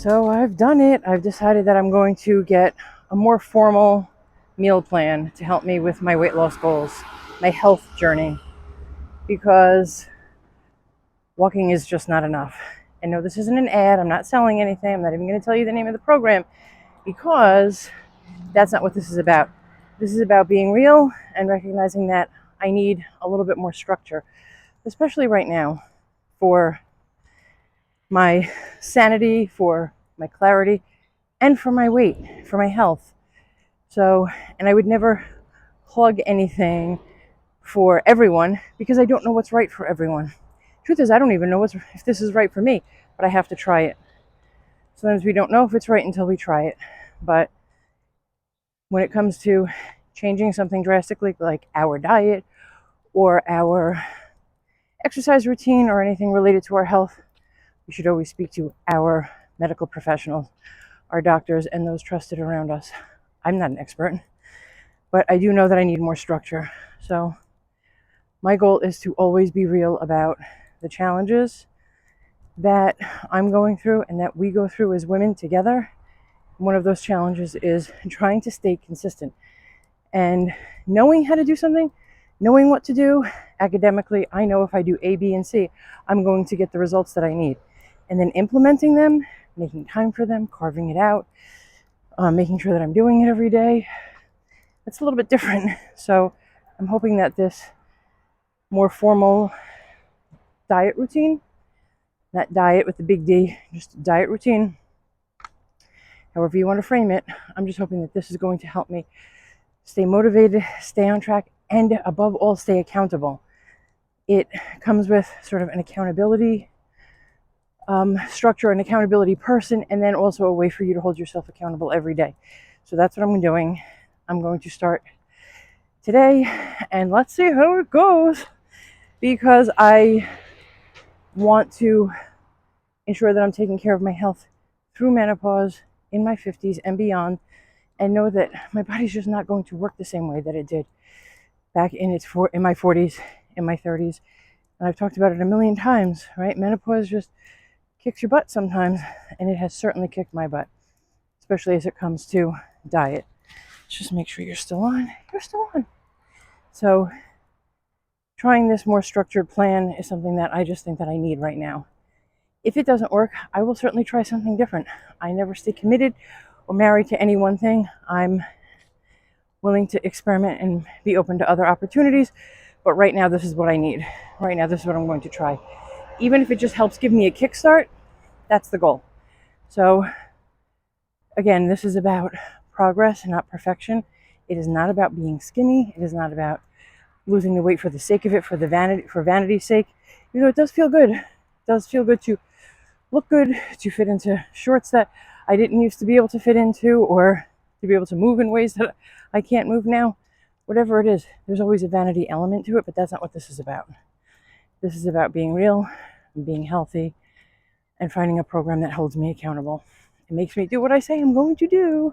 So I've done it. I've decided that I'm going to get a more formal meal plan to help me with my weight loss goals, my health journey, because walking is just not enough. And no, this isn't an ad. I'm not selling anything. I'm not even going to tell you the name of the program because that's not what this is about. This is about being real and recognizing that I need a little bit more structure, especially right now, for my sanity, for my clarity, and for my weight, for my health. So, and I would never plug anything for everyone because I don't know what's right for everyone. Truth is, I don't even know if this is right for me, but I have to try it. Sometimes we don't know if it's right until we try it. But when it comes to changing something drastically, like our diet or our exercise routine or anything related to our health, we should always speak to our medical professionals, our doctors, and those trusted around us. I'm not an expert, but I do know that I need more structure. So my goal is to always be real about the challenges that I'm going through and that we go through as women together. One of those challenges is trying to stay consistent and knowing how to do something, knowing what to do academically. I know if I do A, B, and C, I'm going to get the results that I need. And then implementing them, making time for them, carving it out, making sure that I'm doing it every day. It's a little bit different. So I'm hoping that this more formal diet routine, not diet with the big D, just diet routine, however you want to frame it, I'm just hoping that this is going to help me stay motivated, stay on track, and above all, stay accountable. It comes with sort of an accountability structure, an accountability person, and then also a way for you to hold yourself accountable every day. So that's what I'm doing. I'm going to start today, and let's see how it goes, because I want to ensure that I'm taking care of my health through menopause, in my 50s and beyond, and know that my body's just not going to work the same way that it did back in my 40s, in my 30s. And I've talked about it a million times, right? Menopause just kicks your butt sometimes, and it has certainly kicked my butt, especially as it comes to diet. Just make sure you're still on. You're still on. So trying this more structured plan is something that I just think that I need right now. If it doesn't work, I will certainly try something different. I never stay committed or married to any one thing. I'm willing to experiment and be open to other opportunities. But right now, this is what I need. Right now, this is what I'm going to try. Even if it just helps give me a kickstart, that's the goal. So again, this is about progress and not perfection. It is not about being skinny. It is not about losing the weight for the sake of it, for vanity's sake. You know, it does feel good. It does feel good to look good, to fit into shorts that I didn't used to be able to fit into, or to be able to move in ways that I can't move now. Whatever it is, there's always a vanity element to it, but that's not what this is about. This is about being real and being healthy and finding a program that holds me accountable. It makes me do what I say I'm going to do.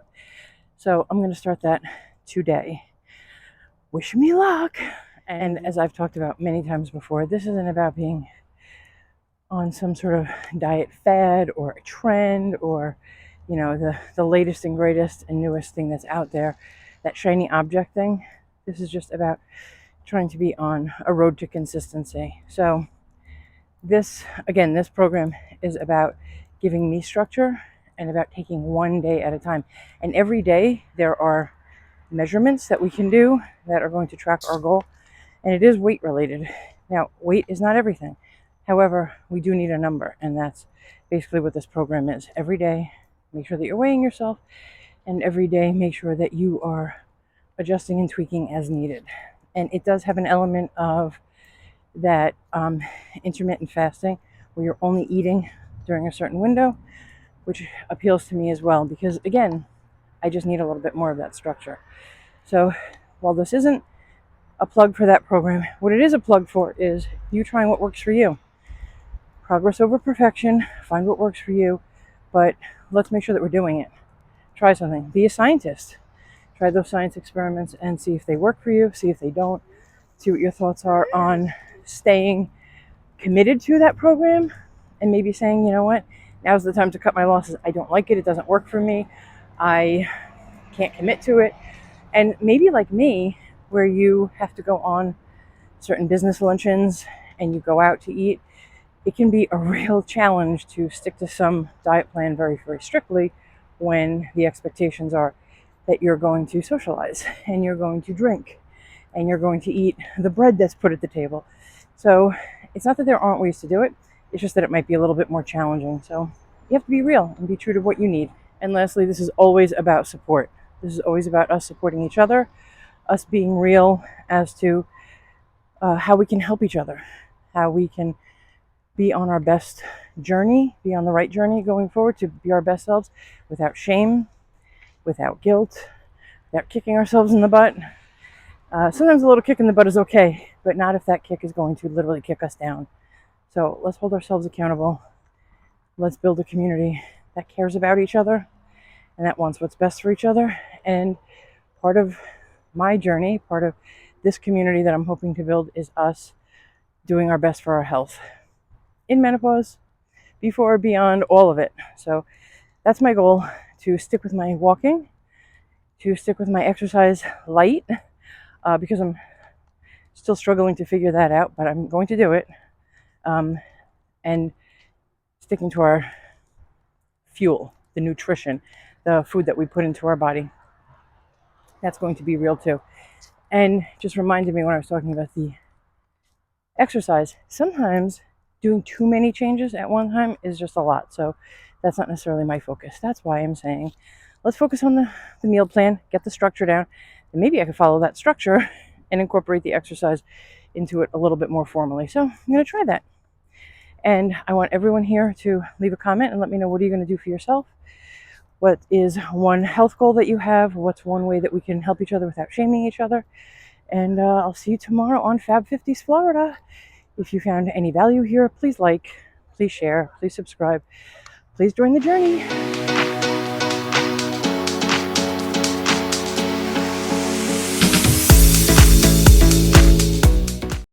So I'm going to start that today. Wish me luck. And as I've talked about many times before, this isn't about being on some sort of diet fad or a trend or, you know, the latest and greatest and newest thing that's out there, that shiny object thing. This is just about trying to be on a road to consistency. So this program is about giving me structure and about taking one day at a time. And every day there are measurements that we can do that are going to track our goal. And it is weight related. Now, weight is not everything. However, we do need a number, and that's basically what this program is. Every day, make sure that you're weighing yourself, and every day, make sure that you are adjusting and tweaking as needed. And it does have an element of that intermittent fasting, where you're only eating during a certain window, which appeals to me as well, because again, I just need a little bit more of that structure. So while this isn't a plug for that program, what it is a plug for is you trying what works for you. Progress over perfection, find what works for you, but let's make sure that we're doing it. Try something. Be a scientist. Try those science experiments and see if they work for you, see if they don't, see what your thoughts are on staying committed to that program, and maybe saying, you know what, Now's the time to cut my losses. I don't like it. It doesn't work for me. I can't commit to it. And maybe like me, where you have to go on certain business luncheons and you go out to eat, it can be a real challenge to stick to some diet plan very, very strictly when the expectations are that you're going to socialize and you're going to drink and you're going to eat the bread that's put at the table. So it's not that there aren't ways to do it, it's just that it might be a little bit more challenging. So you have to be real and be true to what you need. And lastly, this is always about support. This is always about us supporting each other, us being real as to how we can help each other, how we can be on our best journey, be on the right journey going forward to be our best selves without shame, without guilt, without kicking ourselves in the butt. Sometimes a little kick in the butt is okay, but not if that kick is going to literally kick us down. So let's hold ourselves accountable. Let's build a community that cares about each other and that wants what's best for each other. And part of my journey, part of this community that I'm hoping to build is us doing our best for our health in menopause, before, beyond, all of it. So that's my goal, to stick with my walking, to stick with my exercise light, because I'm still struggling to figure that out, but I'm going to do it. And sticking to our fuel, the nutrition, the food that we put into our body. That's going to be real too. And just reminded me when I was talking about the exercise, sometimes doing too many changes at one time is just a lot. So that's not necessarily my focus. That's why I'm saying let's focus on the meal plan, get the structure down, and maybe I could follow that structure and incorporate the exercise into it a little bit more formally. So I'm going to try that. And I want everyone here to leave a comment and let me know, what are you going to do for yourself? What is one health goal that you have? What's one way that we can help each other without shaming each other? And I'll see you tomorrow on Fab 50s Florida. If you found any value here, please like, please share, please subscribe, please join the journey.